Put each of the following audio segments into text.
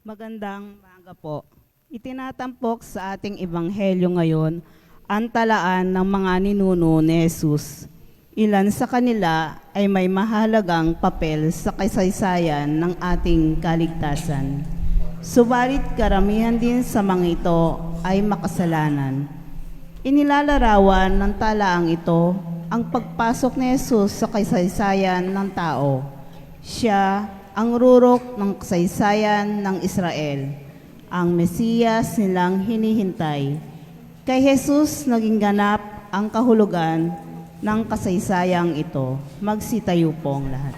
Magandang umaga po. Itinatampok sa ating ebanghelyo ngayon ang talaan ng mga ninuno ni Jesus. Ilan sa kanila ay may mahalagang papel sa kasaysayan ng ating kaligtasan. Subalit karamihan din sa mga ito ay makasalanan. Inilalarawan ng talaang ito ang pagpasok ni Jesus sa kasaysayan ng tao. Siya ang rurok ng kasaysayan ng Israel, ang Mesiyas nilang hinihintay. Kay Jesus naging ganap ang kahulugan ng kasaysayang ito. Magsitayo po ang lahat.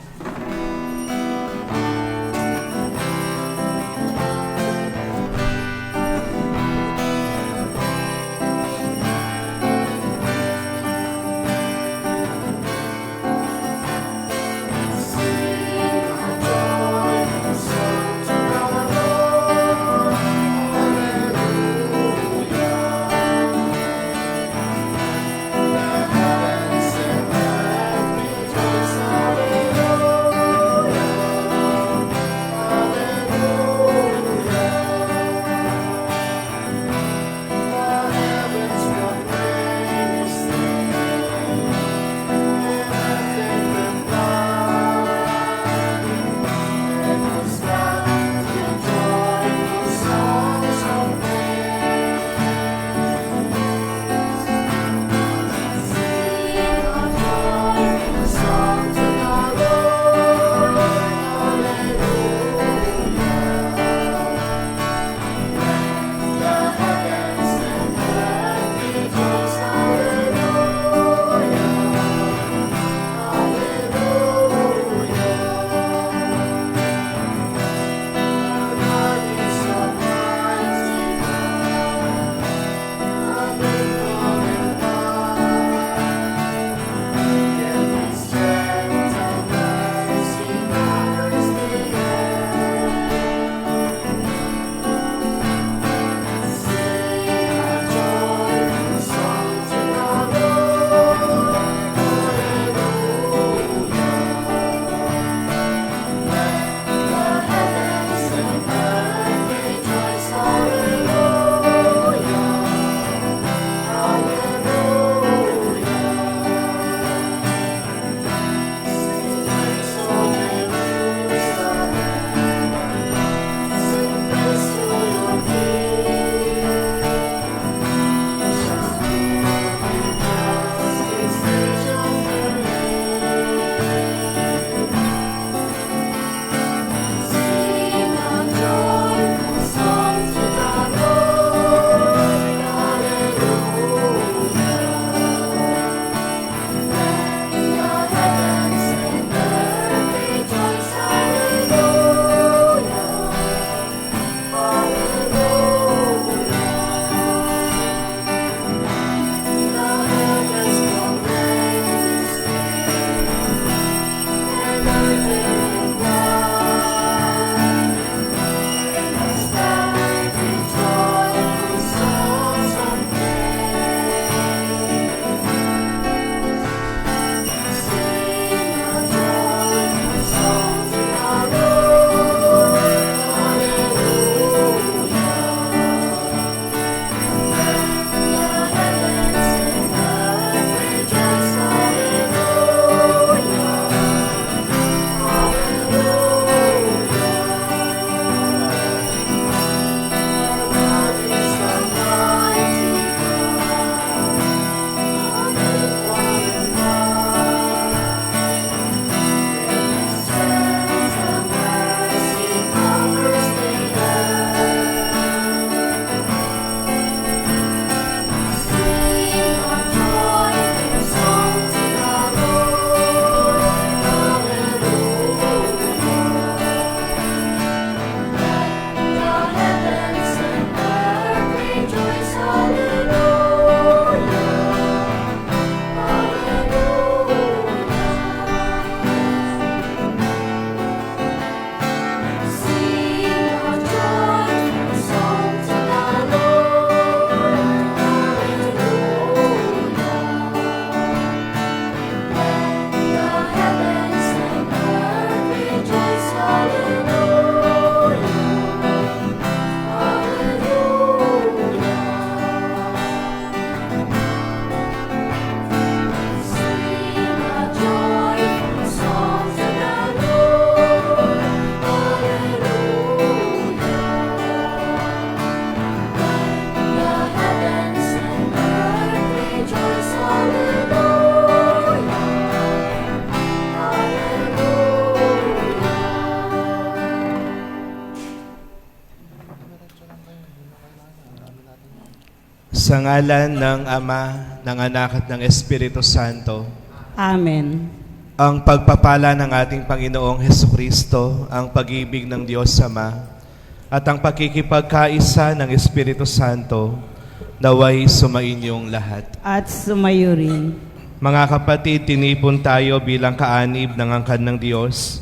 Sa ngalan ng Ama, ng Anak at ng Espiritu Santo, Amen. ang pagpapala ng ating Panginoong Hesukristo, ang pag-ibig ng Diyos Ama, at ang pakikipagkaisa ng Espiritu Santo, naway sumainyong lahat. At sumayo rin. Mga kapatid, tinipon tayo bilang kaanib ng angkan ng Diyos,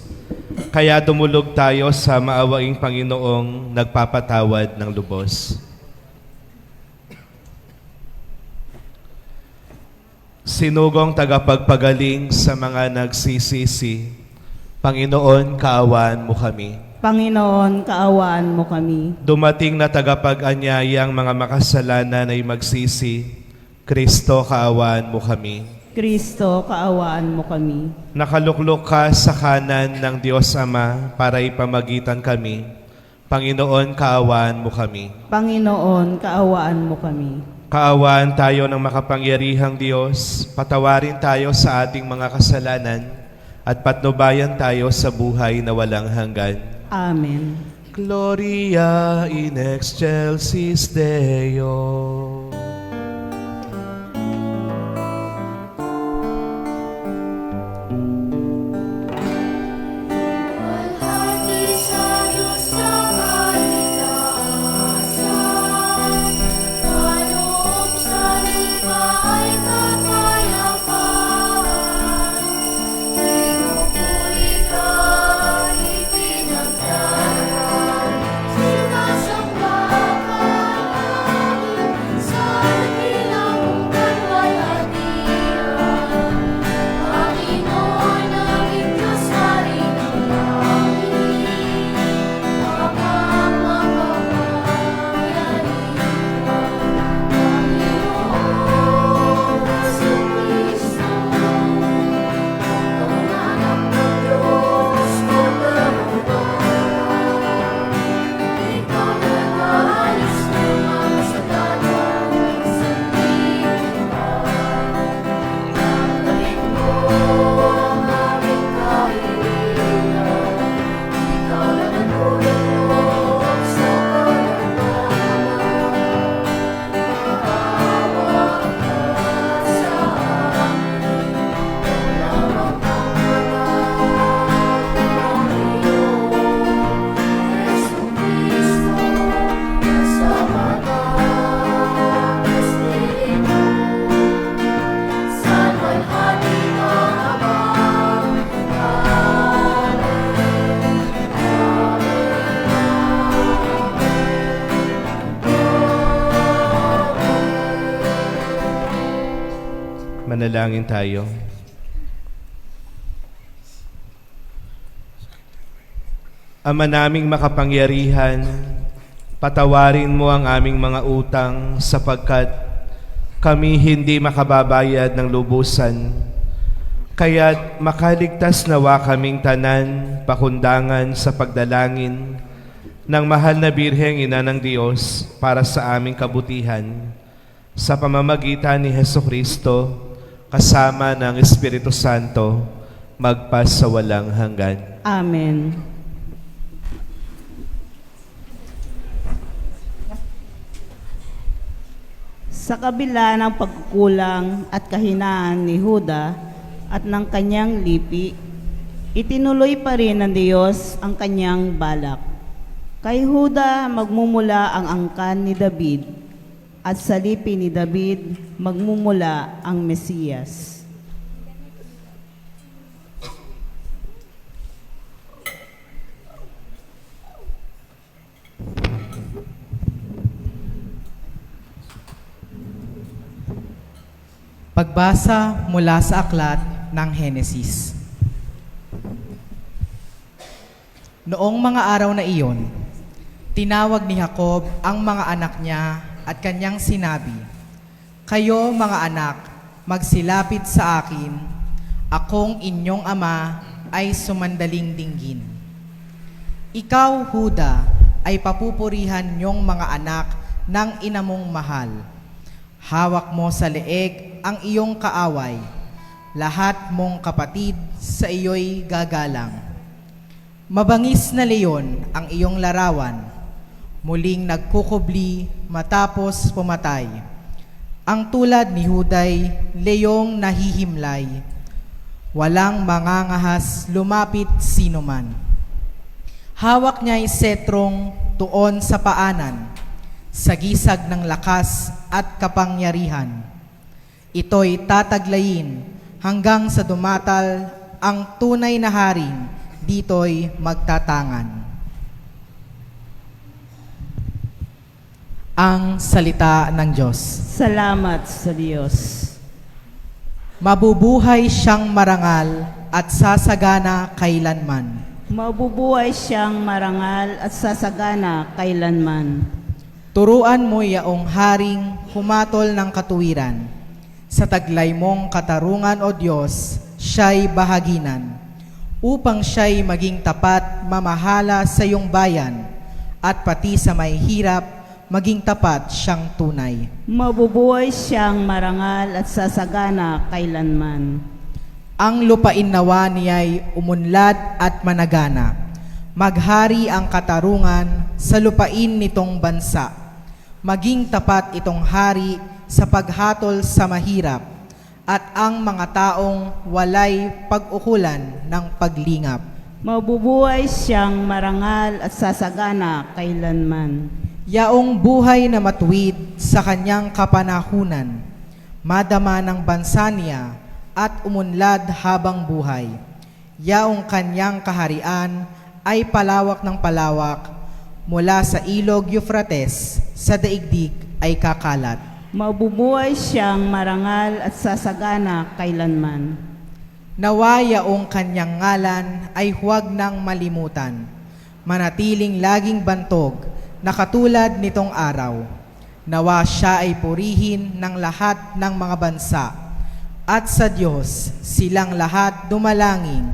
kaya dumulog tayo sa maawaing Panginoong nagpapatawad ng lubos. Sinugong tagapagpagaling sa mga nagsisisi, Panginoon, kaawaan mo kami. Panginoon, kaawaan mo kami. Dumating na tagapag-anyayang mga makasalanan ay magsisi, Kristo, kaawaan mo kami. Kristo, kaawaan mo kami. Nakaluklok ka sa kanan ng Diyos Ama para ipamagitan kami. Panginoon, kaawaan mo kami. Panginoon, kaawaan mo kami. Kaawaan tayo ng makapangyarihang Diyos, patawarin tayo sa ating mga kasalanan, at patnubayan tayo sa buhay na walang hanggan. Amen. Gloria in excelsis Deo. Manalangin tayo. Ama naming makapangyarihan, patawarin mo ang aming mga utang sapagkat kami hindi makababayad ng lubusan. Kaya't makaligtas nawa kaming tanan, pakundangan sa pagdalangin ng mahal na Birheng Ina ng Diyos para sa aming kabutihan sa pamamagitan ni Hesukristo kasama ng Espiritu Santo magpas sa walang hanggan. Amen. Sa kabila ng pagkukulang at kahinaan ni Huda at ng kanyang lipi, itinuloy pa rin ng Diyos ang kanyang balak. Kay Huda magmumula ang angkan ni David, at sa lipi ni David magmumula ang Mesiyas. Pagbasa mula sa aklat ng Henesis. Noong mga araw na iyon, tinawag ni Jacob ang mga anak niya at kanyang sinabi, "Kayo mga anak, magsilapit sa akin, akong inyong ama ay sumandaling dinggin. Ikaw, Huda, ay papupurihan niyong mga anak ng ina mong mahal. Hawak mo sa leeg ang iyong kaaway, lahat mong kapatid sa iyo'y gagalang. Mabangis na leyon ang iyong larawan, muling nagkukubli matapos pumatay. Ang tulad ni Huday, leyong nahihimlay, walang mangangahas lumapit sino man. Hawak niya'y setrong tuon sa paanan, sa gisag ng lakas at kapangyarihan. Ito'y tataglayin hanggang sa dumatal ang tunay na haring, dito'y magtatangan. Ang salita ng Diyos. Salamat sa Diyos. Mabubuhay siyang marangal at sasagana kailanman. Mabubuhay siyang marangal at sasagana kailanman. Turuan mo yaong haring humatol ng katuwiran. Sa taglay mong katarungan, O Diyos, siya'y bahaginan, upang siya'y maging tapat mamahala sa iyong bayan, at pati sa may hirap, maging tapat siyang tunay. Mabubuhay siyang marangal at sasagana kailanman. Ang lupain nawa niya'y umunlad at managana. Maghari ang katarungan sa lupain nitong bansa. Maging tapat itong hari sa paghatol sa mahirap, at ang mga taong walay pag-ukulan ng paglingap. Mabubuhay siyang marangal at sasagana kailanman. Yaong buhay na matuwid sa kanyang kapanahunan, madama ng bansa niya at umunlad habang buhay. Yaong kanyang kaharian ay palawak ng palawak, mula sa ilog Euphrates sa daigdig ay kakalat. Mabubuhay siyang marangal at sasagana kailanman. Nawa yaong kanyang ngalan ay huwag nang malimutan, manatiling laging bantog na katulad nitong araw. Nawa siya ay purihin ng lahat ng mga bansa, at sa Diyos silang lahat dumalangin.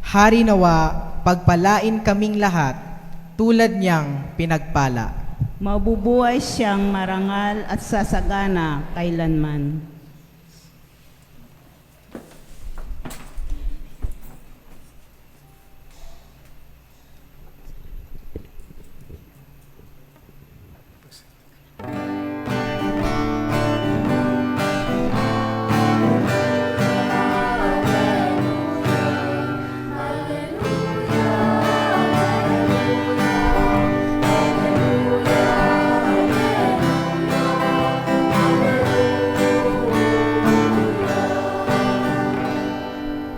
Hari nawa, pagpalain kaming lahat, tulad niyang pinagpala. Mabubuhay siyang marangal at sasagana kailanman.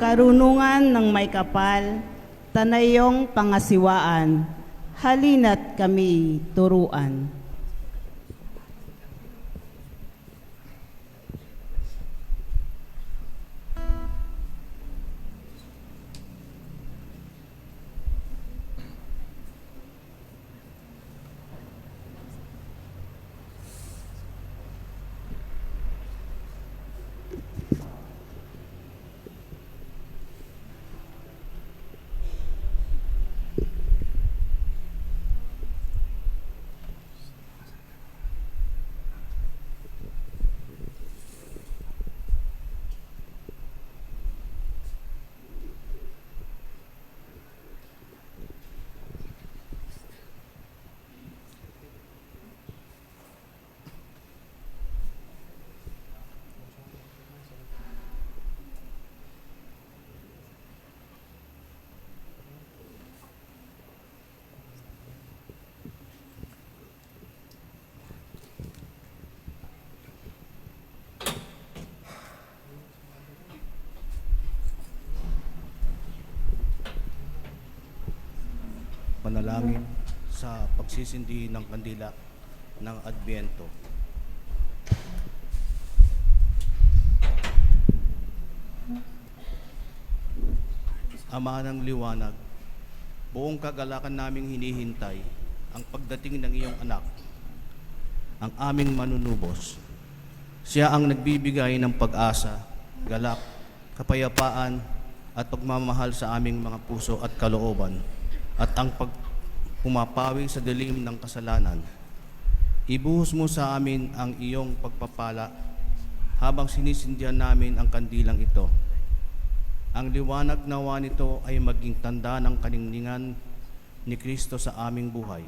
Karunungan ng may kapal, tanayong pangasiwaan, halina't kami turuan. Panalangin sa pagsisindi ng kandila ng Adbyento. Ama ng liwanag, buong kagalakan naming hinihintay ang pagdating ng iyong anak, ang aming manunubos. Siya ang nagbibigay ng pag-asa, galak, kapayapaan at pagmamahal sa aming mga puso at kalooban, at ang pumapawi sa dilim ng kasalanan. Ibuhos mo sa amin ang iyong pagpapala habang sinisindihan namin ang kandilang ito. Ang liwanag nawa nito ay maging tanda ng kaningningan ni Kristo sa aming buhay,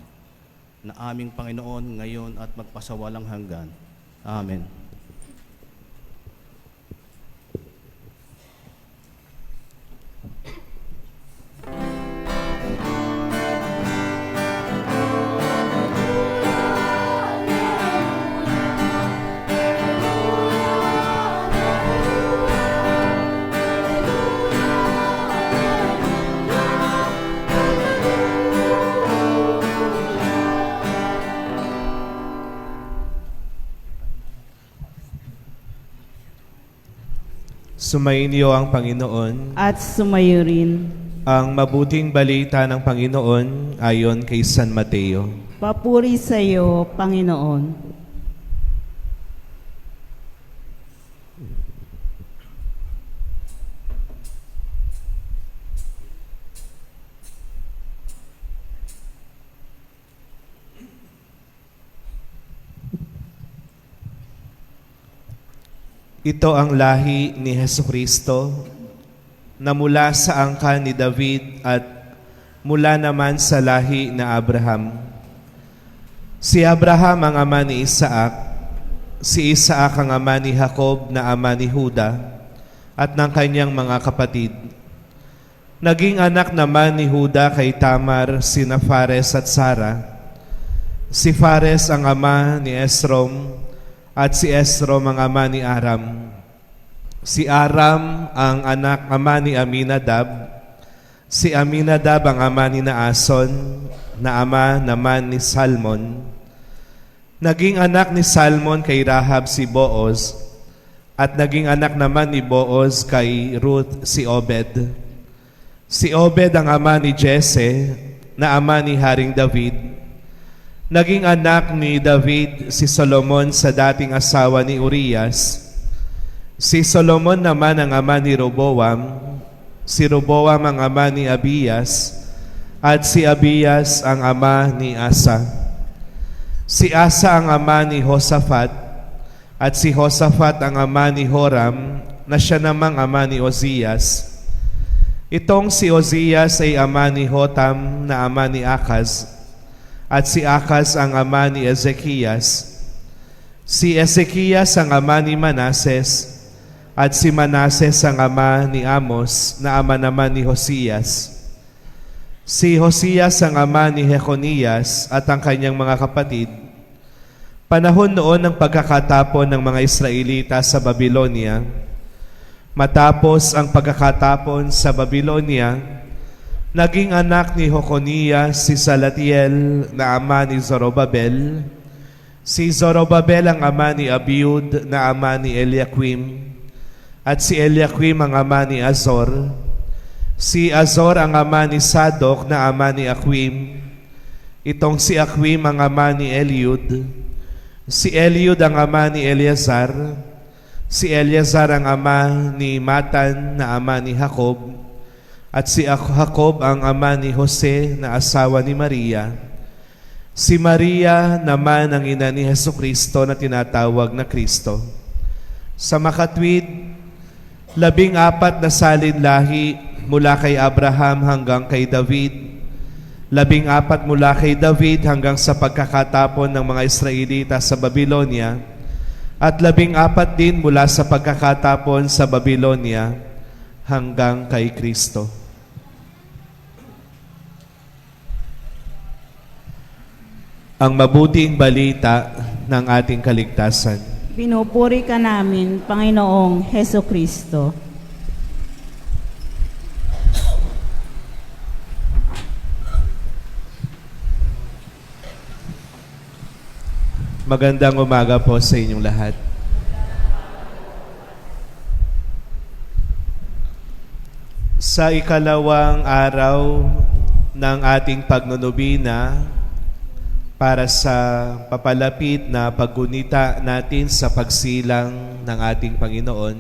na aming Panginoon ngayon at magpasawalang hanggan. Amen. Sumainyo ang Panginoon. at sumayo rin. Ang mabuting balita ng Panginoon ayon kay San Mateo. Papuri sa iyo, Panginoon. Ito ang lahi ni Hesukristo na mula sa angkan ni David at mula naman sa lahi na Abraham. Si Abraham ang ama ni Isaac, si Isaac ang ama ni Jacob na ama ni Juda at ng kanyang mga kapatid. Naging anak naman ni Juda kay Tamar sina Fares at Sara. Si Fares ang ama ni Esrom at si Esrom ang ama ni Aram. Si Aram ang ama ni Aminadab. Si Aminadab ang ama ni Naason, na ama naman ni Salmon. Naging anak ni Salmon kay Rahab si Booz, at naging anak naman ni Booz kay Ruth si Obed. Si Obed ang ama ni Jesse, na ama ni Haring David. Naging anak ni David si Solomon sa dating asawa ni Urias. Si Solomon naman ang ama ni Roboam, si Roboam ang ama ni Abias, at si Abias ang ama ni Asa. Si Asa ang ama ni Josaphat, at si Josaphat ang ama ni Joram, na siya namang ama ni Ozias. Itong si Ozias ay ama ni Jotam na ama ni Akaz, at si Akaz ang ama ni Ezekias. Si Ezekias ang ama ni Manases, at si Manases ang ama ni Amos, na ama naman ni Hosias. Si Hosias ang ama ni Jeconias at ang kanyang mga kapatid. Panahon noon ng pagkakatapon ng mga Israelita sa Babylonia. Matapos ang pagkakatapon sa Babylonia, naging anak ni Jeconias si Salatiel na ama ni Zorobabel. Si Zorobabel ang ama ni Abiud na ama ni Eliakim. At si Eliakim ang ama ni Azor. Si Azor ang ama ni Sadok na ama ni Akwim. Itong si Akwim ang ama ni Eliud. Si Eliud ang ama ni Eleazar. Si Eleazar ang ama ni Matan na ama ni Jacob. At si Jacob ang ama ni Jose na asawa ni Maria. Si Maria naman ang ina ni Hesukristo na tinatawag na Kristo. Sa makatwid, 14 na salin lahi mula kay Abraham hanggang kay David. 14 mula kay David hanggang sa pagkakatapon ng mga Israelita sa Babylonia. At 14 din mula sa pagkakatapon sa Babylonia hanggang kay Kristo. Ang mabuting balita ng ating kaligtasan. Pinupuri ka namin, Panginoong Heso Kristo. Magandang umaga po sa inyong lahat. Sa ikalawang araw ng ating pagnunubina, para sa papalapit na paggunita natin sa pagsilang ng ating Panginoon.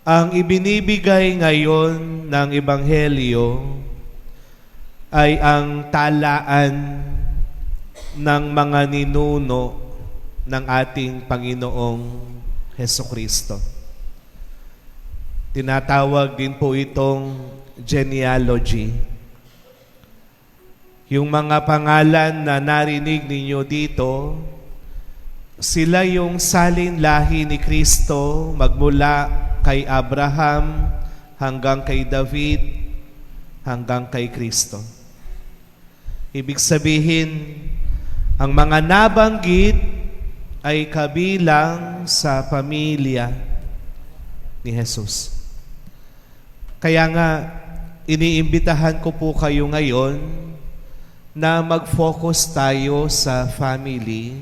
Ang ibinibigay ngayon ng Ebanghelyo ay ang talaan ng mga ninuno ng ating Panginoong Hesukristo. Tinatawag din po itong genealogy. Yung mga pangalan na narinig ninyo dito, sila yung salin lahi ni Kristo magmula kay Abraham hanggang kay David hanggang kay Kristo. Ibig sabihin, ang mga nabanggit ay kabilang sa pamilya ni Jesus. Kaya nga, iniimbitahan ko po kayo ngayon na mag-focus tayo sa family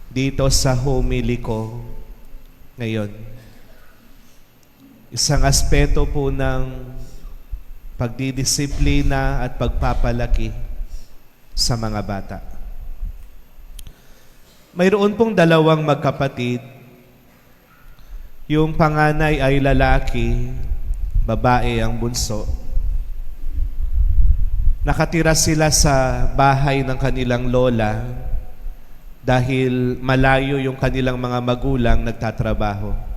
dito sa homily ko ngayon. Isang aspeto po ng pagdidisiplina at pagpapalaki sa mga bata. Mayroon pong dalawang magkapatid. Yung panganay ay lalaki, babae ang bunso. Nakatira sila sa bahay ng kanilang lola dahil malayo yung kanilang mga magulang nagtatrabaho.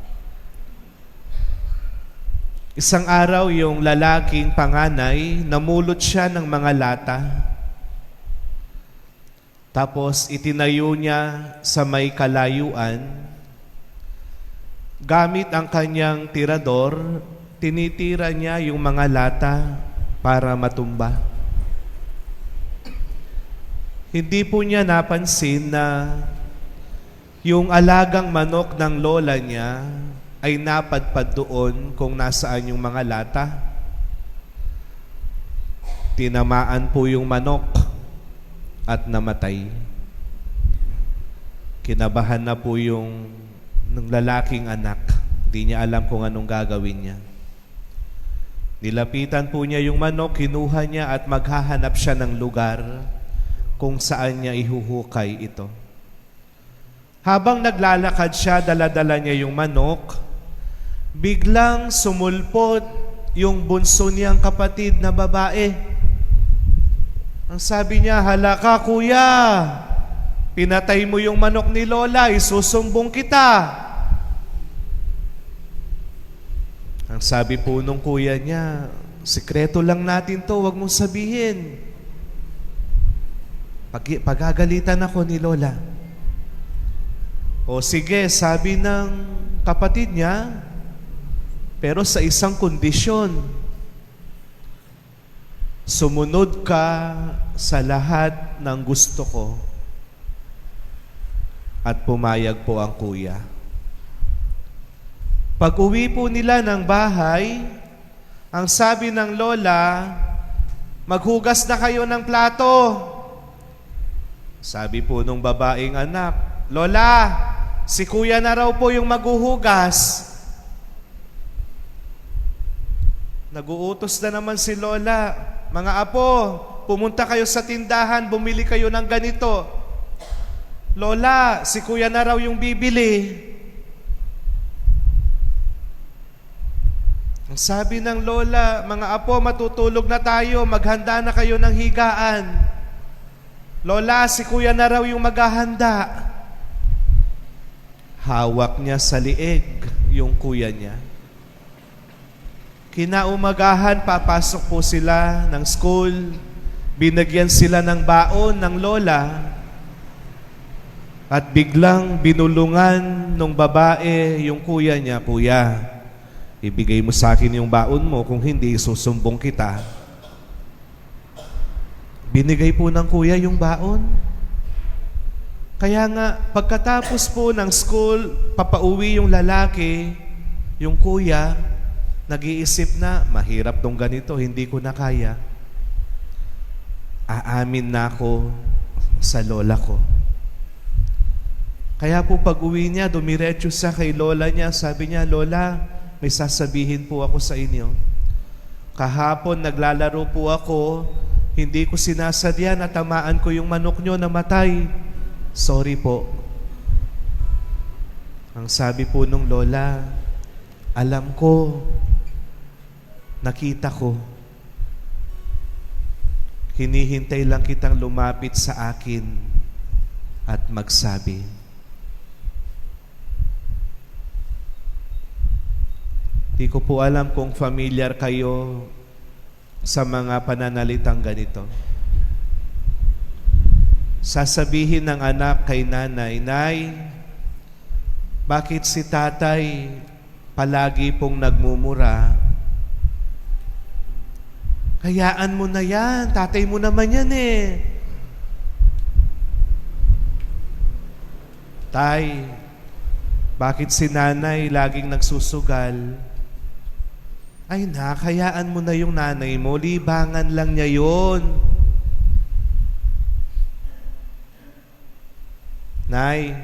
Isang araw yung lalaking panganay, namulot siya ng mga lata. Tapos itinayo niya sa may kalayuan. Gamit ang kanyang tirador, tinitira niya yung mga lata para matumba. Hindi po niya napansin na yung alagang manok ng lola niya ay napadpad doon kung nasaan yung mga lata. Tinamaan po yung manok at namatay. Kinabahan na po yung ng lalaking anak. Hindi niya alam kung anong gagawin niya. Nilapitan po niya yung manok, kinuha niya at maghahanap siya ng lugar kung saan niya ihuhukay ito. Habang naglalakad siya, dala-dala niya yung manok, biglang sumulpot yung bunso niyang kapatid na babae. Ang sabi niya, "Hala ka, kuya, pinatay mo yung manok ni Lola, isusumbong kita." Ang sabi po nung kuya niya, "Sikreto lang natin to, wag mong sabihin. Pagagalitan ako ni Lola." O sige, sabi ng kapatid niya, pero sa isang kondisyon, sumunod ka sa lahat ng gusto ko. At pumayag po ang kuya. Pag-uwi po nila ng bahay, ang sabi ng lola, "Maghugas na kayo ng plato." Sabi po nung babaeng anak, "Lola, si kuya na raw po yung maghuhugas." Naguutos na naman si lola, "Mga apo, pumunta kayo sa tindahan, bumili kayo ng ganito." "Lola, si kuya na raw yung bibili." Ang sabi ng lola, "Mga apo, matutulog na tayo, maghanda na kayo ng higaan." "Lola, si kuya na raw yung maghahanda." Hawak niya sa liig yung kuya niya. Kinaumagahan, papasok po sila ng school. Binagyan sila ng baon ng lola. At biglang binulungan ng babae yung kuya niya, "Kuya, ibigay mo sa akin yung baon mo, kung hindi, susumbong kita." Binigay po ng kuya yung baon. Kaya nga, pagkatapos po ng school, papauwi yung lalaki, yung kuya, nag-iisip na, mahirap tong ganito, hindi ko na kaya. Aamin na ako sa lola ko. Kaya po pag-uwi niya, dumiretso sa kay lola niya, sabi niya, "Lola, may sasabihin po ako sa inyo. Kahapon naglalaro po ako, hindi ko sinasadya na tamaan ko yung manok nyo na matay. Sorry po." Ang sabi po nung lola, "Alam ko, nakita ko. Hinihintay lang kitang lumapit sa akin at magsabi." Di ko po alam kung familiar kayo sa mga pananalitang ganito. Sasabihin ng anak kay nanay, "Nay, bakit si tatay palagi pong nagmumura?" "Hayaan mo na yan, tatay mo naman yan eh." "Tay, bakit si nanay laging nagsusugal?" "Ay nak, hayaan mo na yung nanay mo, libangan lang niya yun." "Nay,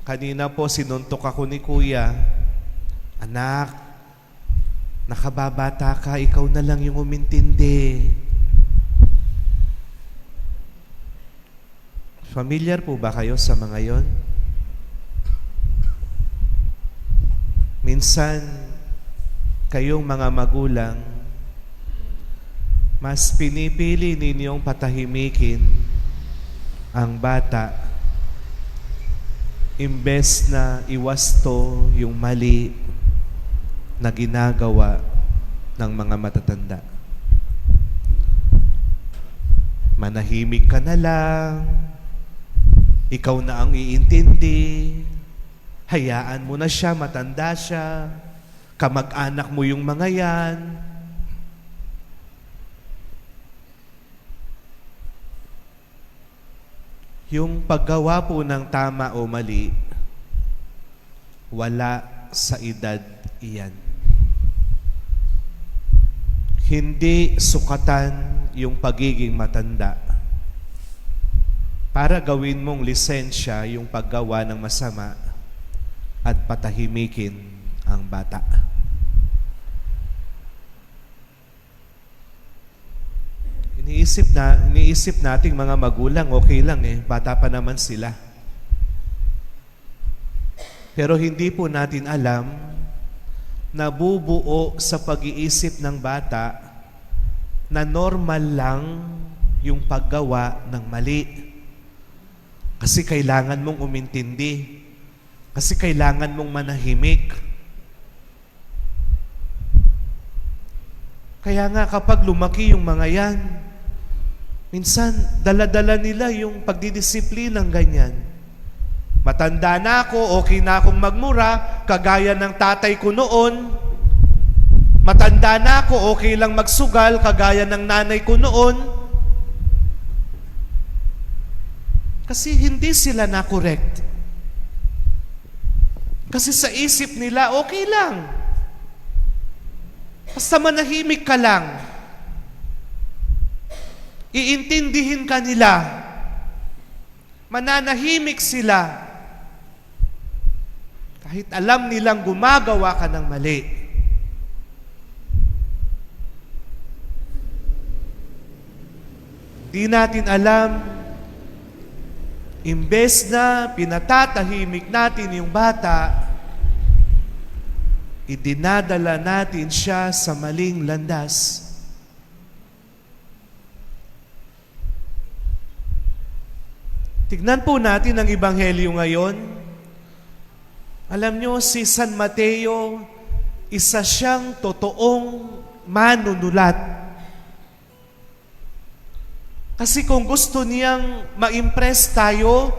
kanina po sinuntok ako ni kuya." "Anak, Nakababata ka, ikaw na lang yung umintindi. Familiar po ba kayo sa mga yon? Minsan, kayong mga magulang, mas pinipili ninyong patahimikin ang bata imbes na iwasto yung mali na ginagawa ng mga matatanda. Manahimik ka na lang, ikaw na ang iintindi, hayaan mo na siya, matanda siya, kamag-anak mo yung mga yan. Yung paggawa po ng tama o mali, wala sa edad iyan. Hindi sukatan yung pagiging matanda para gawin mong lisensya yung paggawa ng masama at patahimikin ang bata. Iniisip nating mga magulang, okay lang bata pa naman sila. Pero hindi po natin alam na bubuo sa pag-iisip ng bata na normal lang yung paggawa ng mali. Kasi kailangan mong umintindi. Kasi kailangan mong manahimik. Kaya nga kapag lumaki yung mga yan, minsan dala-dala nila yung pagdidisiplinang ganyan. Matanda na ako, okay na akong magmura, kagaya ng tatay ko noon. Matanda na ako, okay lang magsugal, kagaya ng nanay ko noon. Kasi hindi sila na-correct. Kasi sa isip nila, okay lang. Basta manahimik ka lang. Iintindihin ka nila. Mananahimik sila. Kahit alam nilang gumagawa ka ng mali. Di natin alam, imbes na pinatatahimik natin yung bata, idinadala natin siya sa maling landas. Tignan po natin ang Ebanghelyo ngayon. Alam nyo, si San Mateo, isa siyang totoong manunulat. Kasi kung gusto niyang ma-impress tayo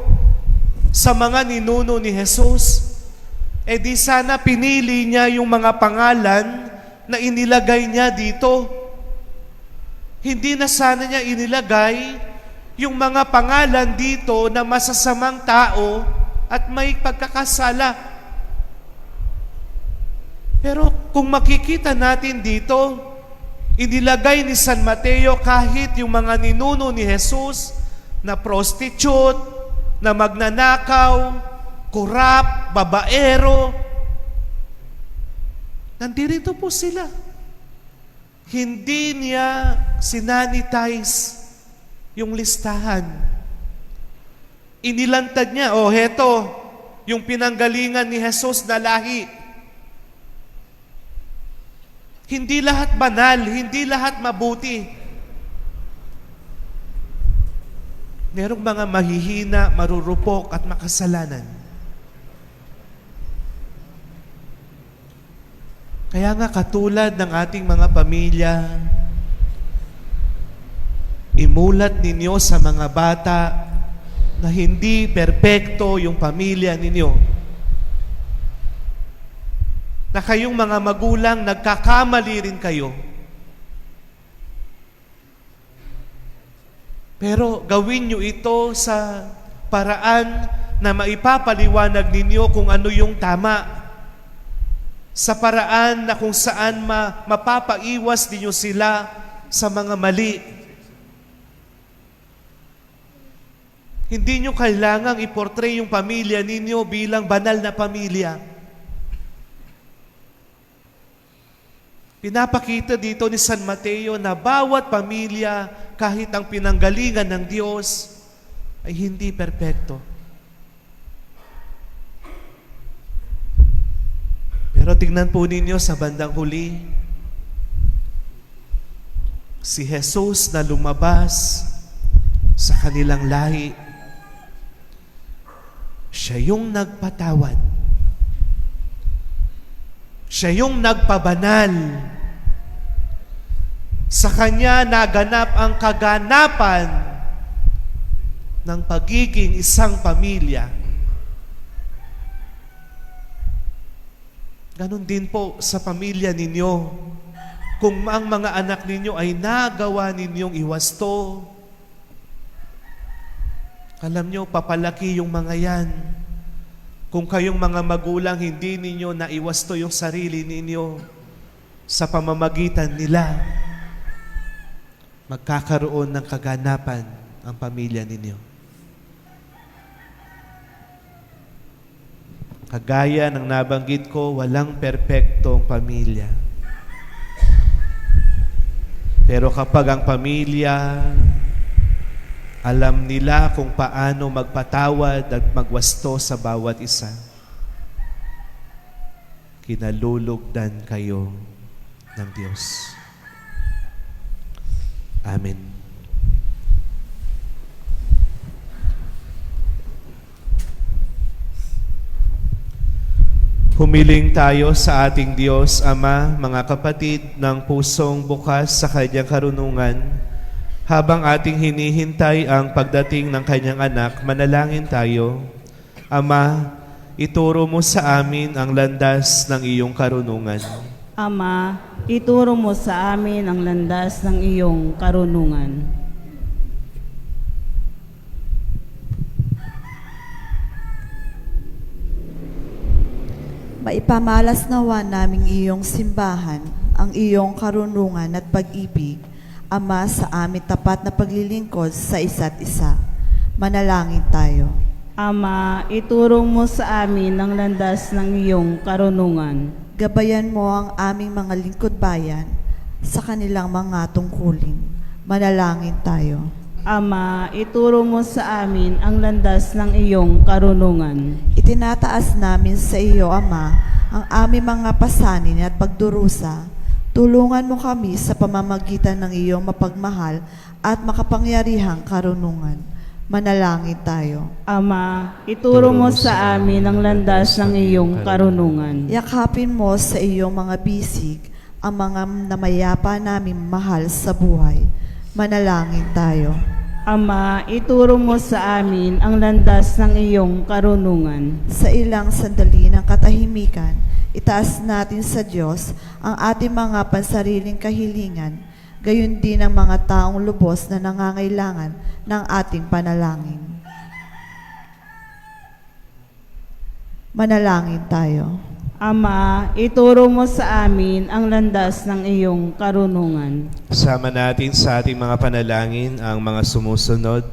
sa mga ninuno ni Jesus, di sana pinili niya yung mga pangalan na inilagay niya dito. Hindi na sana niya inilagay yung mga pangalan dito na masasamang tao at may pagkakasala. Pero kung makikita natin dito, inilagay ni San Mateo kahit yung mga ninuno ni Jesus na prostitute, na magnanakaw, kurap, babaero. Nandito po sila. Hindi niya sinanitize yung listahan. Inilantad niya, heto, yung pinanggalingan ni Jesus na lahi. Hindi lahat banal, hindi lahat mabuti. Merong mga mahihina, marurupok at makasalanan. Kaya nga katulad ng ating mga pamilya, imulat ninyo sa mga bata na hindi perpekto yung pamilya ninyo. Na kayong mga magulang, nagkakamali rin kayo. Pero gawin nyo ito sa paraan na maipapaliwanag ninyo kung ano yung tama. Sa paraan na kung saan mapapaiwas ninyo sila sa mga mali. Hindi nyo kailangang iportray yung pamilya ninyo bilang banal na pamilya. Pinapakita dito ni San Mateo na bawat pamilya, kahit ang pinanggalingan ng Diyos, ay hindi perpekto. Pero tingnan po ninyo sa bandang huli, si Jesus na lumabas sa kanilang lahi, siya yung nagpatawad. Siya yung nagpabanal. Sa Kanya naganap ang kaganapan ng pagiging isang pamilya. Ganon din po sa pamilya ninyo. Kung ang mga anak ninyo ay nagawa ninyong iwasto, alam nyo, papalaki yung mga yan. Kung kayong mga magulang, hindi ninyo naiwasto yung sarili ninyo sa pamamagitan nila, magkakaroon ng kaganapan ang pamilya ninyo. Kagaya ng nabanggit ko, walang perpektong pamilya. Pero kapag ang pamilya, alam nila kung paano magpatawad at magwasto sa bawat isa, kinalulugdan kayo ng Diyos. Amen. Humiling tayo sa ating Diyos, Ama, mga kapatid, ng pusong bukas sa Kanyang karunungan. Habang ating hinihintay ang pagdating ng Kanyang anak, manalangin tayo. Ama, ituro mo sa amin ang landas ng iyong karunungan. Ama, ituro mo sa amin ang landas ng iyong karunungan. Maipamalas nawa naming iyong simbahan, ang iyong karunungan at pag-ibig, Ama, sa aming tapat na paglilingkod sa isa't isa. Manalangin tayo. Ama, ituro mo sa amin ang landas ng iyong karunungan. Gabayan mo ang aming mga lingkod bayan sa kanilang mga tungkulin. Manalangin tayo. Ama, ituro mo sa amin ang landas ng iyong karunungan. Itinataas namin sa iyo, Ama, ang aming mga pasanin at pagdurusa. Tulungan mo kami sa pamamagitan ng iyong mapagmahal at makapangyarihang karunungan. Manalangin tayo. Ama, ituro mo sa amin ang landas ng iyong karunungan. Yakapin mo sa iyong mga bisig ang mga namayapa naming mahal sa buhay. Manalangin tayo. Ama, ituro mo sa amin ang landas ng iyong karunungan. Sa ilang sandali ng katahimikan, itaas natin sa Diyos ang ating mga pansariling kahilingan, gayon din ang mga taong lubos na nangangailangan ng ating panalangin. Manalangin tayo. Ama, ituro mo sa amin ang landas ng iyong karunungan. Sama natin sa ating mga panalangin ang mga sumusunod.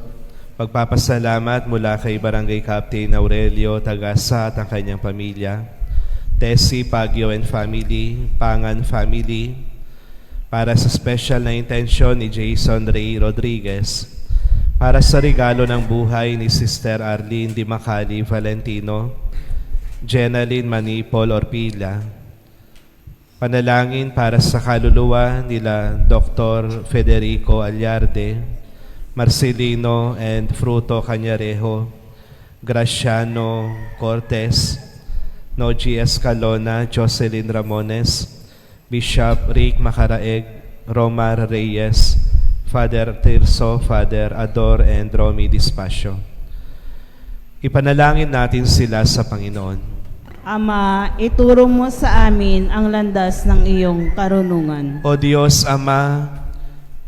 Pagpapasalamat mula kay Barangay Captain Aurelio Tagasa at ang kanyang pamilya, Tessie Pagyo and family, Pangan family, para sa special na intensyon ni Jason Ray Rodriguez, para sa regalo ng buhay ni Sister Arlene Di Macali Valentino, Jenaline Manipol Orpila. Panalangin para sa kaluluwa nila Dr. Federico Alyarde, Marcelino and Fruto Cañarejo, Graciano Cortez, Noji Escalona, Jocelyn Ramones, Bishop Rick Macaraeg, Romar Reyes, Father Tirso, Father Ador, and Romy Dispacio. Ipanalangin natin sila sa Panginoon. Ama, ituro mo sa amin ang landas ng iyong karunungan. O Diyos Ama,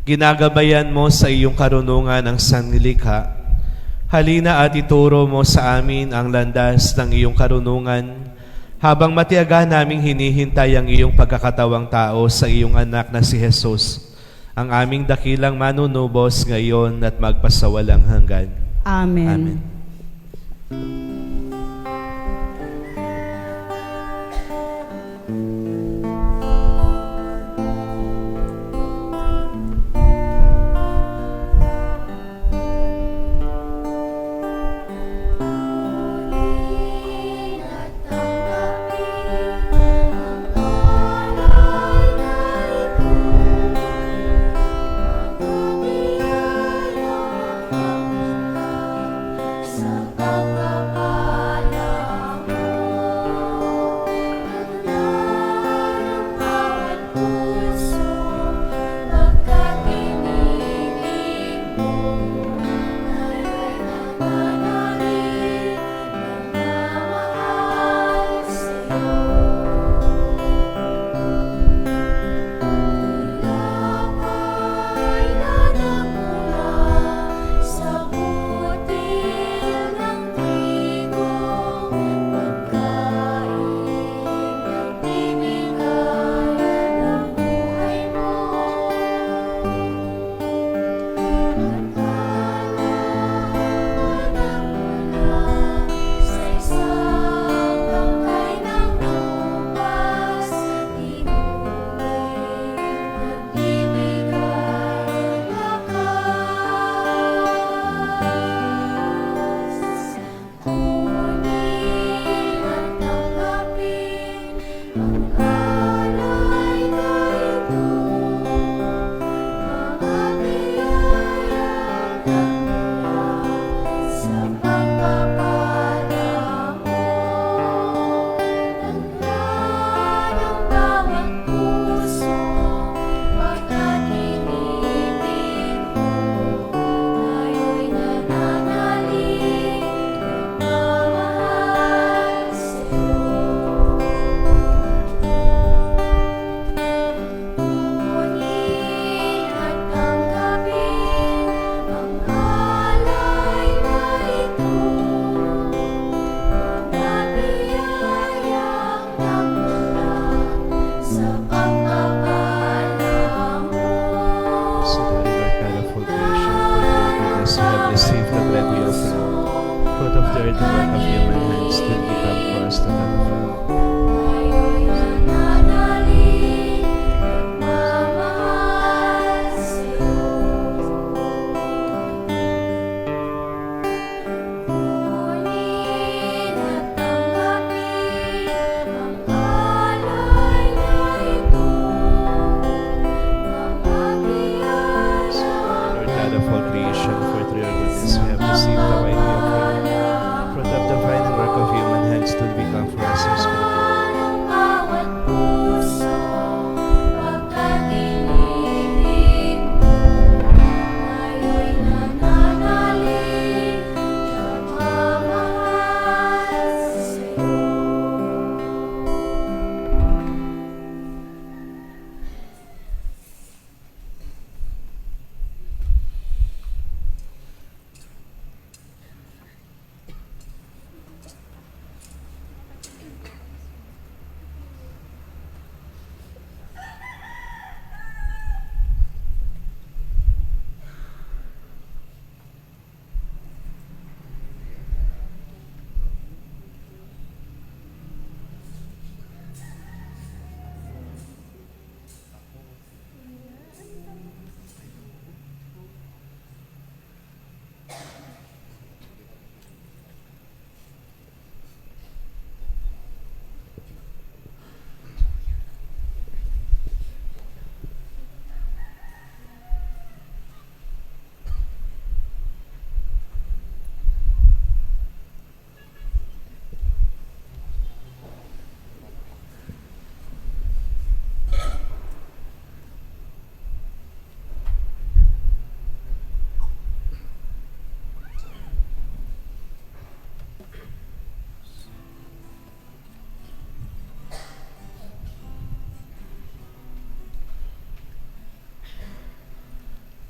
ginagabayan mo sa iyong karunungan ang sanglilikha. Halina at ituro mo sa amin ang landas ng iyong karunungan habang matiyaga naming hinihintay ang iyong pagkakatawang tao sa iyong anak na si Jesus, ang aming dakilang manunubos ngayon at magpasawalang hanggan. Amen. Amen.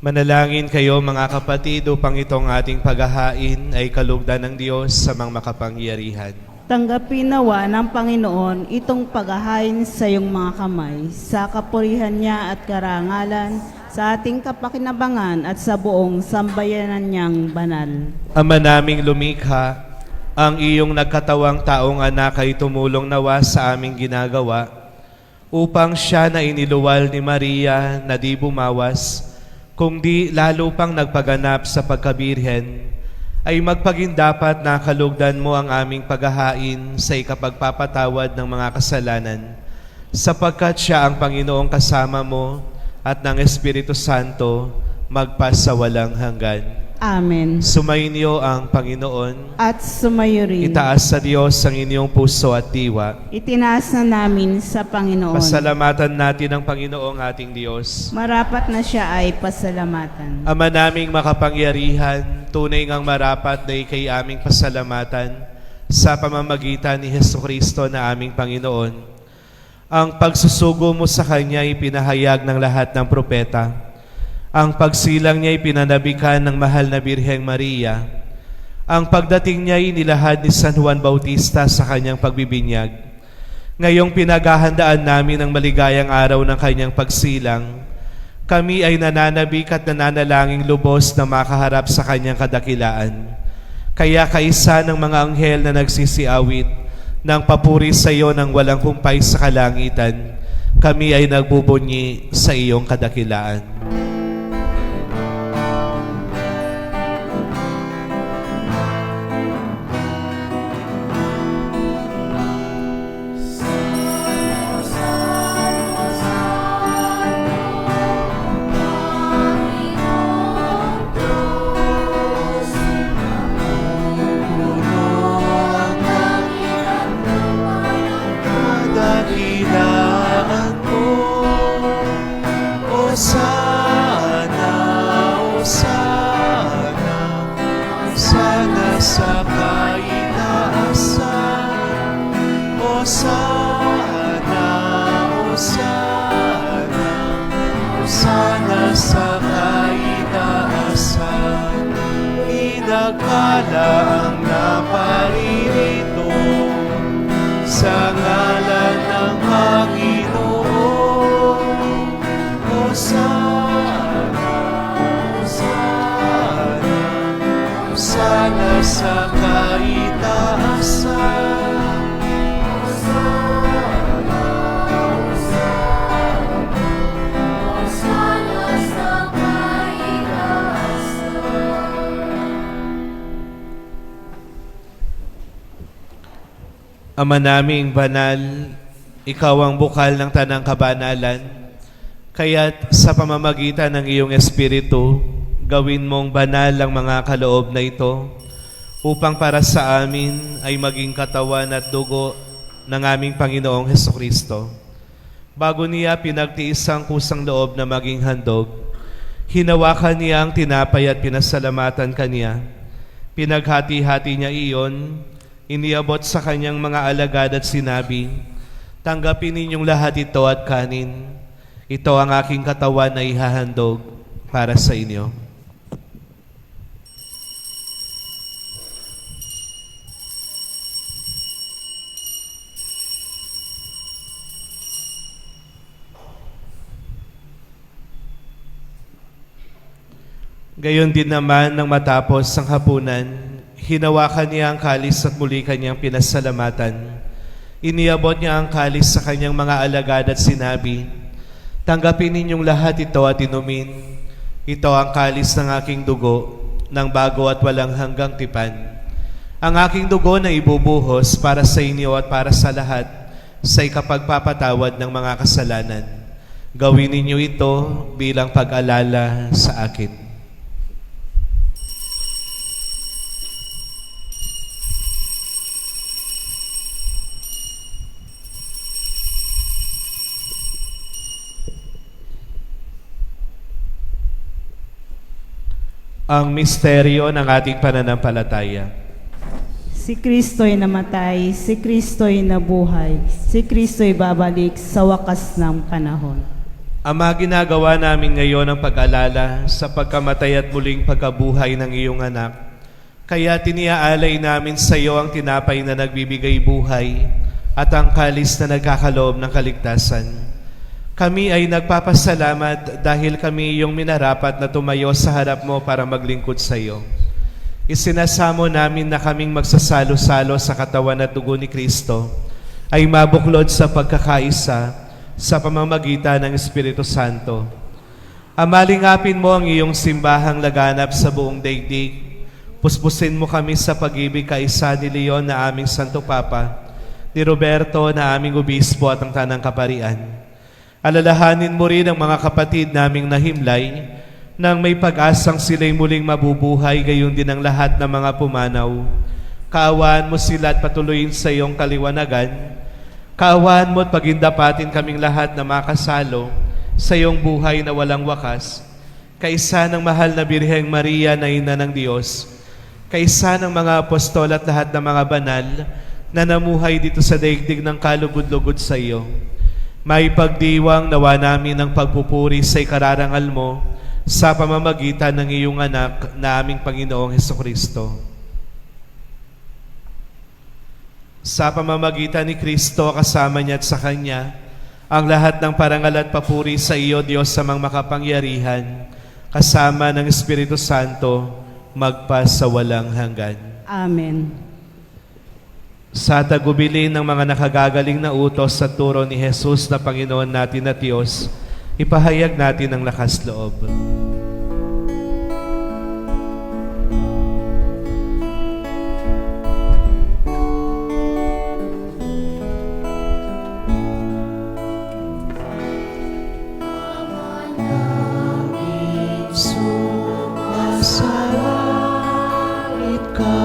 Manalangin kayo mga kapatid upang itong ating paghahain ay kalugdan ng Diyos sa mga makapangyarihan. Tanggapin nawa ng Panginoon itong paghahain sa iyong mga kamay, sa kapurihan niya at karangalan, sa ating kapakinabangan at sa buong sambayanan niyang banal. Ama naming lumikha, ang iyong nagkatawang taong anak ay tumulong nawa sa aming ginagawa upang siya na iniluwal ni Maria na di bumawas, kundi lalo pang nagpaganap sa pagkabirhen, ay magpagindapat na kalugdan mo ang aming paghahain sa ikapagpapatawad ng mga kasalanan, sapagkat siya ang Panginoong kasama mo at ng Espiritu Santo magpasawalang hanggan. Amen. Sumainyo ang Panginoon. At sumayo rin. Itaas sa Diyos ang inyong puso at diwa. Itinaas na namin sa Panginoon. Pasalamatan natin ang Panginoong ating Diyos. Marapat na siya ay pasalamatan. Ama naming makapangyarihan, tunay ngang marapat na ikay aming pasalamatan sa pamamagitan ni Hesukristo na aming Panginoon. Ang pagsusugo mo sa Kanya ay pinahayag ng lahat ng propeta. Ang pagsilang niya ay pinanabikan ng mahal na Birheng Maria. Ang pagdating niya ay nilahad ni San Juan Bautista sa kanyang pagbibinyag. Ngayong pinaghahandaan namin ang maligayang araw ng kanyang pagsilang, kami ay nananabik at nananalangin lubos na makaharap sa kanyang kadakilaan. Kaya kaisa ng mga anghel na nagsisiawit ng papuri sa iyo ng walang humpay sa kalangitan, kami ay nagbubunyi sa iyong kadakilaan. Ama naming banal, ikaw ang bukal ng tanang kabanalan, kaya't sa pamamagitan ng iyong Espiritu, gawin mong banal ang mga kaloob na ito, upang para sa amin ay maging katawan at dugo ng aming Panginoong Hesukristo. Bago niya pinagtiis ang kusang loob na maging handog, hinawakan niya ang tinapay at pinasalamatan kaniya. Pinaghati-hati niya iyon, iniabot sa kanyang mga alagad at sinabi, "Tanggapin ninyong lahat ito at kanin. Ito ang aking katawan na ihahandog para sa inyo." Gayon din naman nang matapos ang hapunan, hinawakan niya ang kalis at muli kanyang pinasalamatan. Iniabot niya ang kalis sa kanyang mga alagad at sinabi, "Tanggapin ninyong lahat ito at inumin. Ito ang kalis ng aking dugo, ng bago at walang hanggang tipan. Ang aking dugo na ibubuhos para sa inyo at para sa lahat sa ikapagpapatawad ng mga kasalanan. Gawin ninyo ito bilang pag-alala sa akin." Ang misteryo ng ating pananampalataya. Si Kristo'y namatay, si Kristo'y nabuhay, si Kristo'y babalik sa wakas ng panahon. Ama, ginagawa namin ngayon ang pag-alala sa pagkamatay at muling pagkabuhay ng iyong anak. Kaya tiniaalay namin sa iyo ang tinapay na nagbibigay buhay at ang kalis na nagkakaloob ng kaligtasan. Kami ay nagpapasalamat dahil kami iyong minarapat na tumayo sa harap mo para maglingkod sa iyo. Isinasamo namin na kaming magsasalo-salo sa katawan at dugo ni Kristo ay mabuklod sa pagkakaisa sa pamamagitan ng Espiritu Santo. Amalingapin mo ang iyong simbahang laganap sa buong daigdig. Puspusin mo kami sa pag-ibig kaisa ni Leon na aming Santo Papa, ni Roberto na aming Obispo at ang Tanang Kaparian. Alalahanin mo rin ang mga kapatid naming nahimlay nang may pag-asang sila'y muling mabubuhay, gayon din ang lahat ng mga pumanaw. Kaawaan mo sila at patuloyin sa iyong kaliwanagan. Kaawaan mo at pagindapatin kaming lahat na makasalo sa iyong buhay na walang wakas, kaisa ng mahal na Birheng Maria na Ina ng Diyos, kaisa ng mga apostol at lahat ng mga banal na namuhay dito sa daigdig ng kalugod-lugod sa iyo. May pagdiwang nawa namin ang pagpupuri sa ikararangal mo sa pamamagitan ng iyong anak na aming Panginoong Hesukristo. Sa pamamagitan ni Kristo, kasama niya at sa Kanya, ang lahat ng parangal at papuri sa iyo, Diyos sa mga makapangyarihan, kasama ng Espiritu Santo, magpasawalang hanggan. Amen. Sa tagubilin ng mga nakagagaling na utos sa turo ni Jesus na Panginoon natin at Diyos, ipahayag natin ang lakas loob. Sumasalit ka,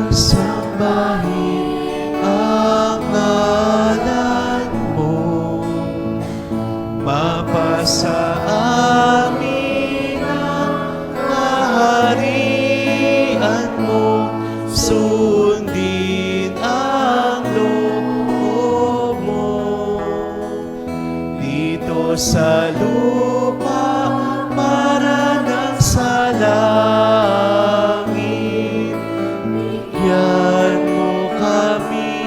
sambahin ang ngalan mo. Mapasa amin ang kaharian mo. Sundin ang loob mo. Dito sa lupa para nang sa langit. Bigyan mo kami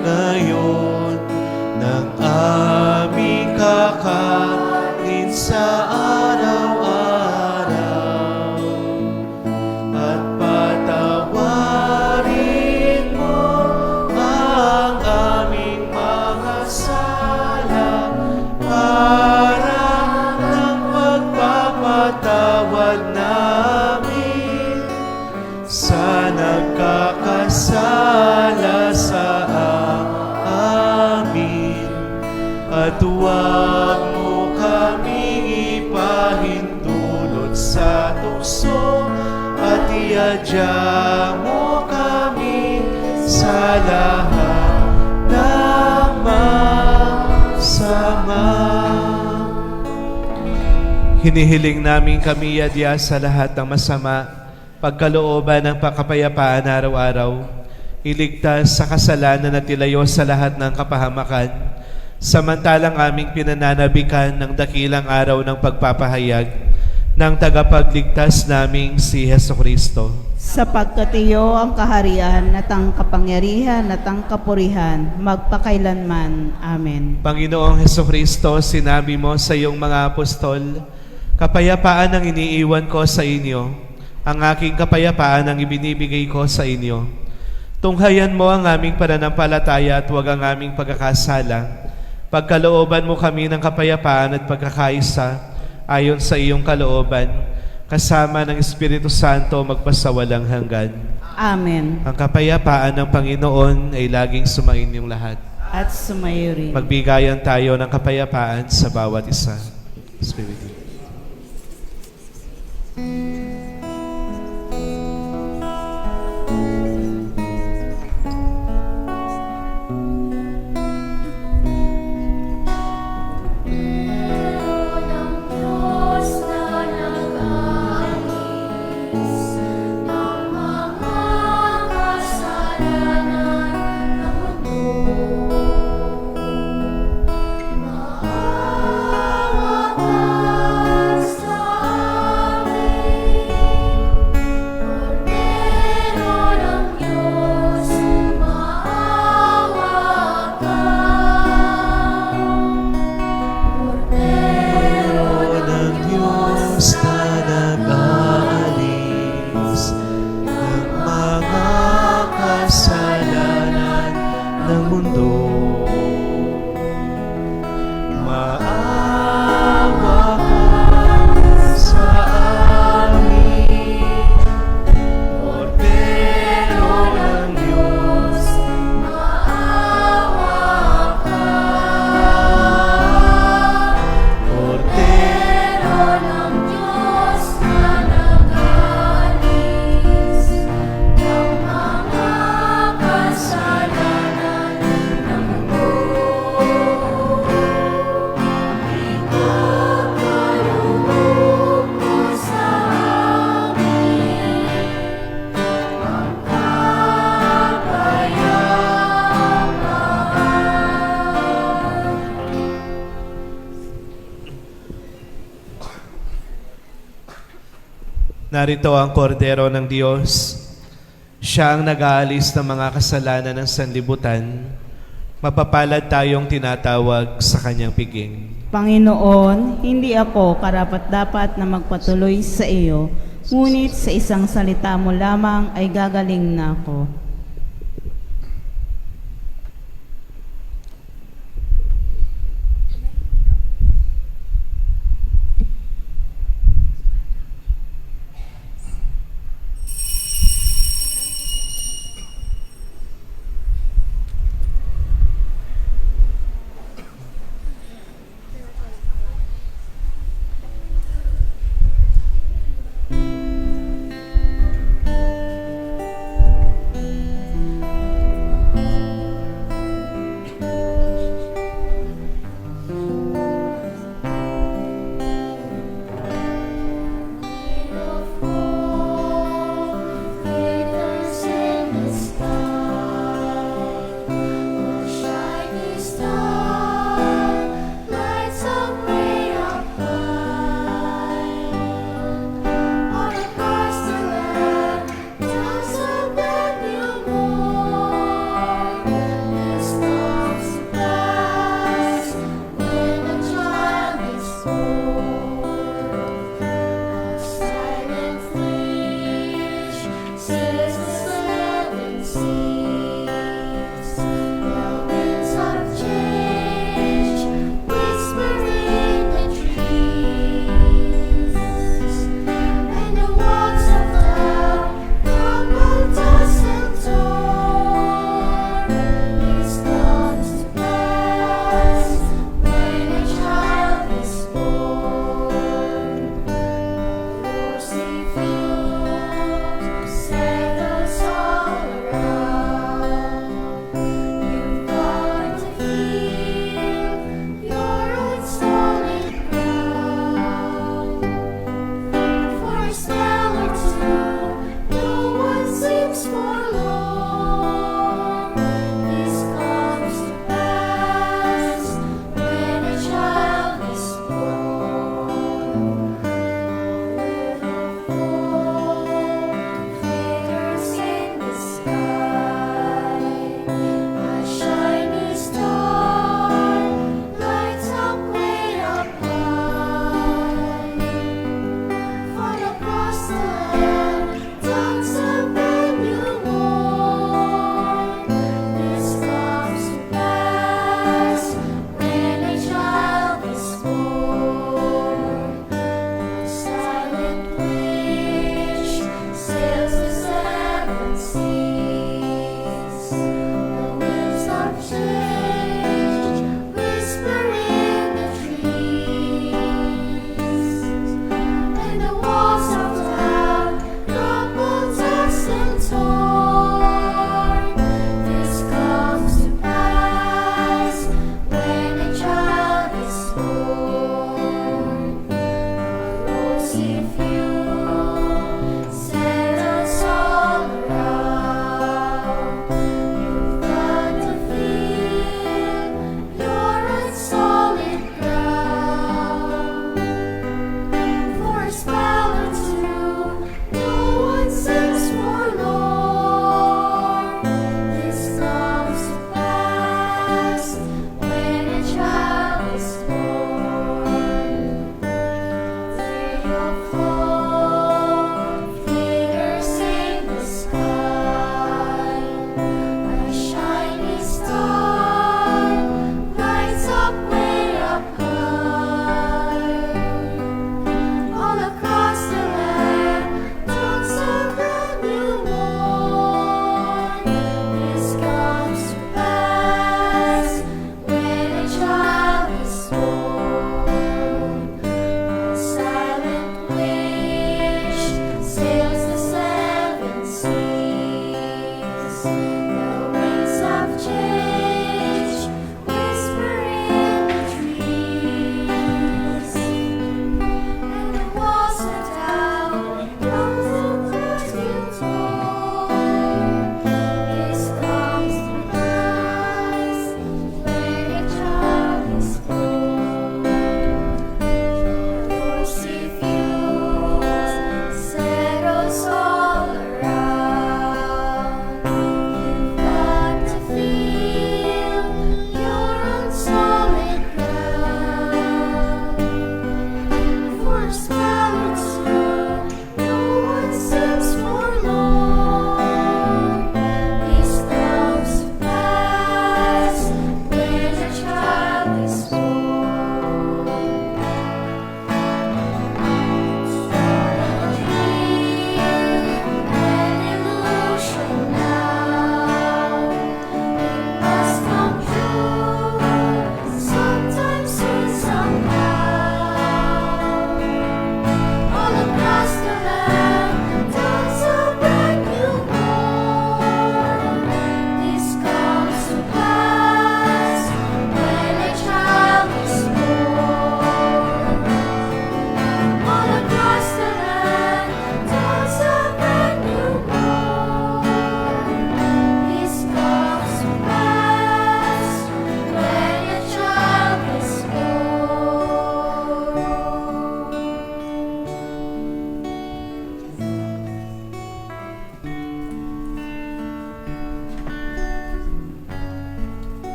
ngayon ng aming kakanin sa araw-araw. At patawarin mo ang aming mga sala para ng pagpapatawad namin sa nagkakasala sa amin. At huwag mo kaming ipahintulot sa tukso, at iadya mo kami sa lahat ng masama. Hinihiling namin kami adya sa lahat ng masama, pagkalooban ng pakapayapaan araw-araw, iligtas sa kasalanan at ilayo sa lahat ng kapahamakan, samantalang aming pinananabikan ng dakilang araw ng pagpapahayag ng tagapagligtas naming si Hesukristo. Sapagkat iyo ang kaharian at ang kapangyarihan at ang kapurihan magpakailanman. Amen. Panginoong Hesukristo, sinabi mo sa iyong mga apostol, kapayapaan ang iniiwan ko sa inyo, ang aking kapayapaan ang ibinibigay ko sa inyo. Tunghayan mo ang aming pananampalataya at huwag ang aming pagkakasala. Pagkalooban mo kami ng kapayapaan at pagkakaisa ayon sa iyong kalooban, kasama ng Espiritu Santo magpasawalang hanggan. Amen. Ang kapayapaan ng Panginoon ay laging sumainyong lahat. At sumayo rin. Magbigayan tayo ng kapayapaan sa bawat isa. Spirit. Narito ang kordero ng Diyos. Siya ang nag-aalis ng mga kasalanan ng sanlibutan. Mapapalad tayong tinatawag sa kanyang piging. Panginoon, hindi ako karapat-dapat na magpatuloy sa iyo, ngunit sa isang salita mo lamang ay gagaling na ako.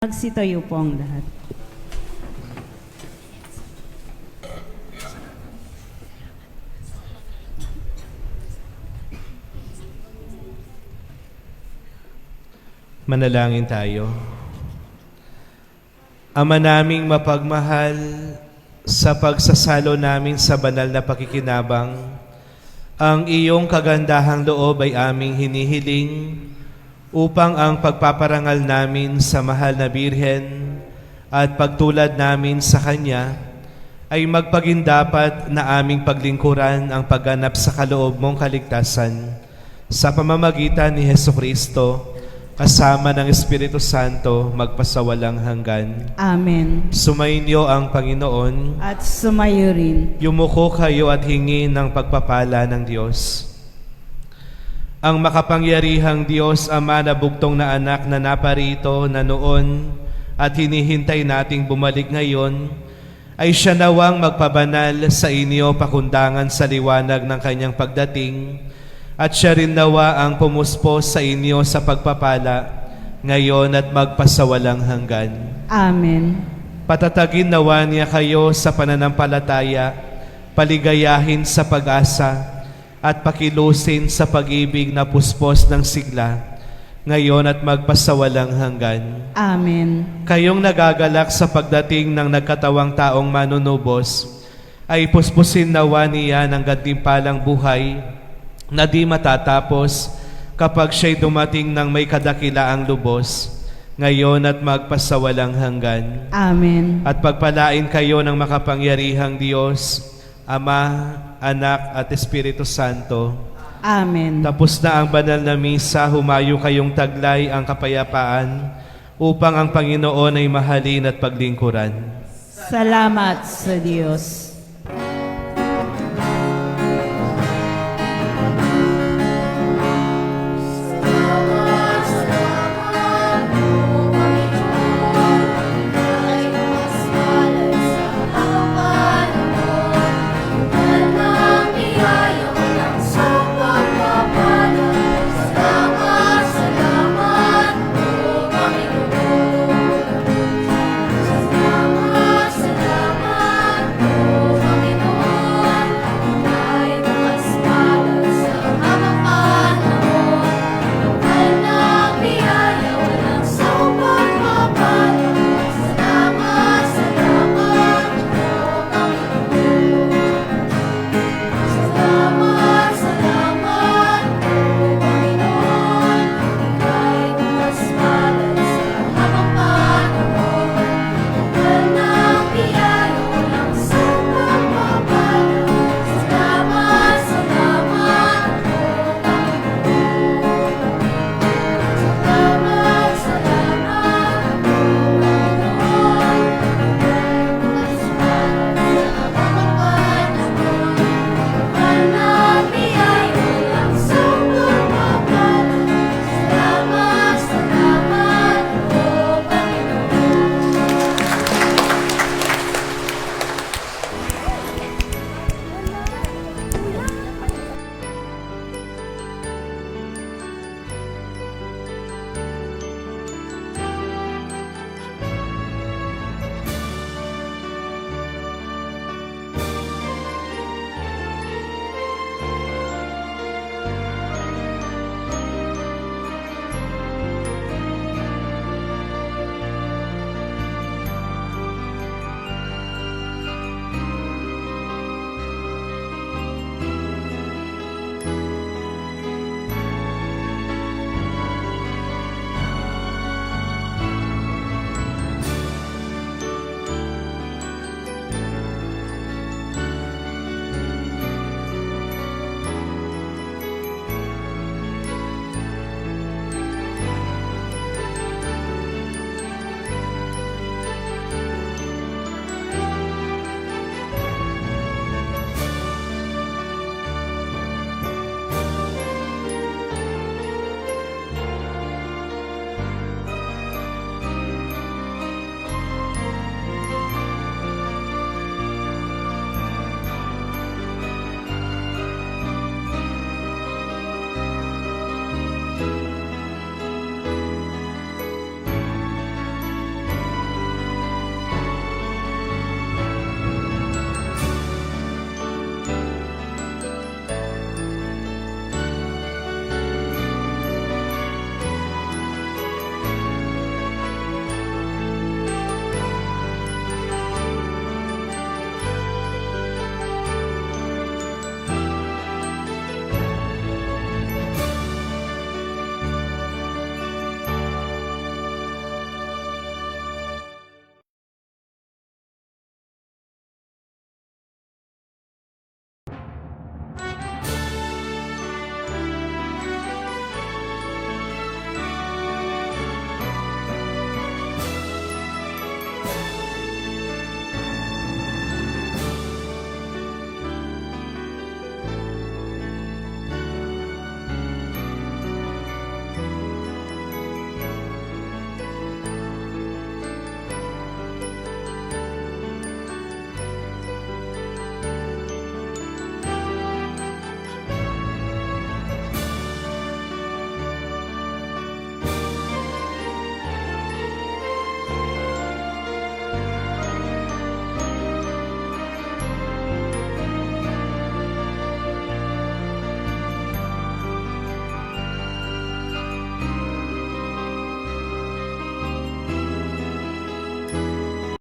Magsitayo po ang lahat. Manalangin tayo. Ama naming mapagmahal, sa pagsasalo namin sa banal na pakikinabang, ang iyong kagandahang loob ay aming hinihiling upang ang pagpaparangal namin sa mahal na Birhen at pagtulad namin sa Kanya ay magpagindapat na aming paglingkuran ang pagganap sa kaloob mong kaligtasan sa pamamagitan ni Hesukristo kasama ng Espiritu Santo magpasawalang hanggan. Amen. Sumainyo ang Panginoon. At sumayo rin. Yumuko kayo at hingi ng pagpapala ng Diyos. Ang makapangyarihang Diyos, Ama na bugtong na anak na naparito na noon at hinihintay nating bumalik ngayon, ay siya nawang magpabanal sa inyo pakundangan sa liwanag ng kanyang pagdating, at siya rin nawa ang pumuspos sa inyo sa pagpapala ngayon at magpasawalang hanggan. Amen. Patatagin nawa niya kayo sa pananampalataya, paligayahin sa pag-asa, at pakilusin sa pag-ibig na puspos ng sigla, ngayon at magpasawalang hanggan. Amen. Kayong nagagalak sa pagdating ng nagkatawang taong manunubos, ay puspusin nawa niya ng gantimpalang buhay na di matatapos kapag siya'y dumating ng may kadakilaang lubos, ngayon at magpasawalang hanggan. Amen. At pagpalain kayo ng makapangyarihang Diyos, Ama, Anak at Espiritu Santo. Amen. Tapos na ang banal na misa, humayo kayong taglay ang kapayapaan upang ang Panginoon ay mahalin at paglingkuran. Salamat sa Diyos.